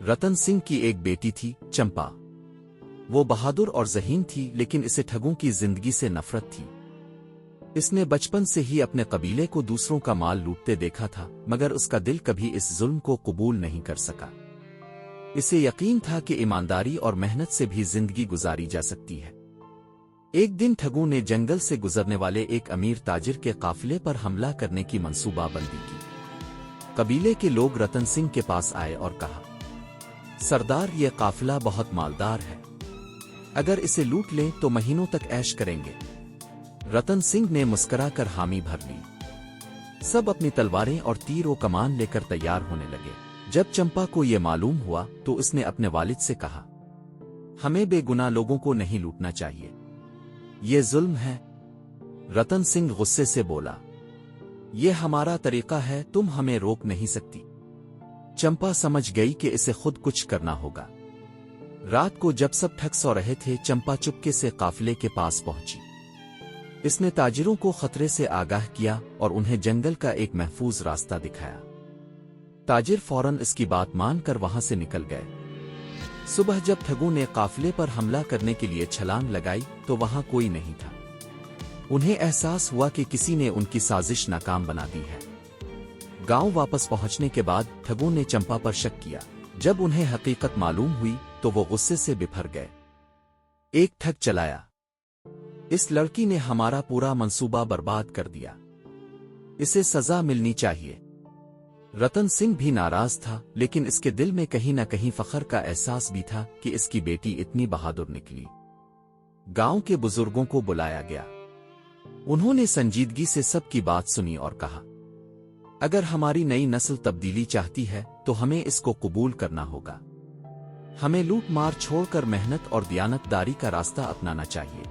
रतन सिंह की एक बेटी थी, चंपा। वो बहादुर और ज़हीन थी, लेकिन इसे ठगों की जिंदगी से नफरत थी। इसने बचपन से ही अपने कबीले को दूसरों का माल लूटते देखा था, मगर उसका दिल कभी इस जुल्म को कबूल नहीं कर सका। इसे यकीन था कि ईमानदारी और मेहनत से भी जिंदगी गुजारी जा सकती है। एक दिन ठगों ने जंगल से गुजरने वाले एक अमीर ताजिर के काफिले पर हमला करने की मंसूबाबंदी की। कबीले के लोग रतन सिंह के पास आए और कहा, सरदार, ये काफिला बहुत मालदार है, अगर इसे लूट लें तो महीनों तक ऐश करेंगे। रतन सिंह ने मुस्कुराकर हामी भर ली। सब अपनी तलवारें और तीर व कमान लेकर तैयार होने लगे। जब चंपा को यह मालूम हुआ तो उसने अपने वालिद से कहा, हमें बेगुनाह लोगों को नहीं लूटना चाहिए, ये जुल्म है। रतन सिंह गुस्से से बोला, ये हमारा तरीका है, तुम हमें रोक नहीं सकती। चंपा समझ गई कि इसे खुद कुछ करना होगा। रात को जब सब ठग सो रहे थे, चंपा चुपके से काफिले के पास पहुंची। इसने ताजिरों को खतरे से आगाह किया और उन्हें जंगल का एक महफूज रास्ता दिखाया। ताजिर फौरन इसकी बात मानकर वहां से निकल गए। सुबह जब ठगों ने काफिले पर हमला करने के लिए छलांग लगाई तो वहां कोई नहीं था। उन्हें एहसास हुआ कि किसी ने उनकी साजिश नाकाम बना दी है। गांव वापस पहुंचने के बाद ठगों ने चंपा पर शक किया। जब उन्हें हकीकत मालूम हुई तो वो गुस्से से बिफर गए। एक ठग चलाया, इस लड़की ने हमारा पूरा मंसूबा बर्बाद कर दिया, इसे सजा मिलनी चाहिए। रतन सिंह भी नाराज था, लेकिन इसके दिल में कहीं न कहीं फख्र का एहसास भी था कि इसकी बेटी इतनी बहादुर निकली। गांव के बुजुर्गों को बुलाया गया। उन्होंने संजीदगी से सबकी बात सुनी और कहा, अगर हमारी नई नस्ल तब्दीली चाहती है तो हमें इसको कबूल करना होगा। हमें लूट मार छोड़कर मेहनत और दियानतदारी का रास्ता अपनाना चाहिए।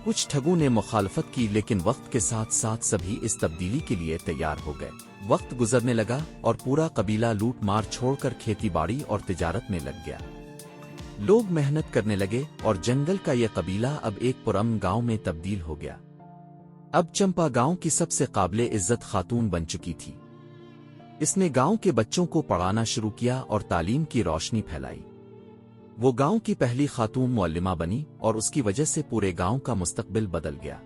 कुछ ठगों ने मुखालफत की, लेकिन वक्त के साथ साथ सभी इस तब्दीली के लिए तैयार हो गए। वक्त गुजरने लगा और पूरा कबीला लूट मार छोड़कर खेती बाड़ी और तिजारत में लग गया। लोग मेहनत करने लगे और जंगल का यह कबीला अब एक पुरअमन गांव में तब्दील हो गया। अब चंपा गांव की सबसे काबिले इज्जत खातून बन चुकी थी। इसने गांव के बच्चों को पढ़ाना शुरू किया और तालीम की रोशनी फैलाई। वो गांव की पहली खातून मुअल्लिमा बनी और उसकी वजह से पूरे गांव का मुस्तकबिल बदल गया।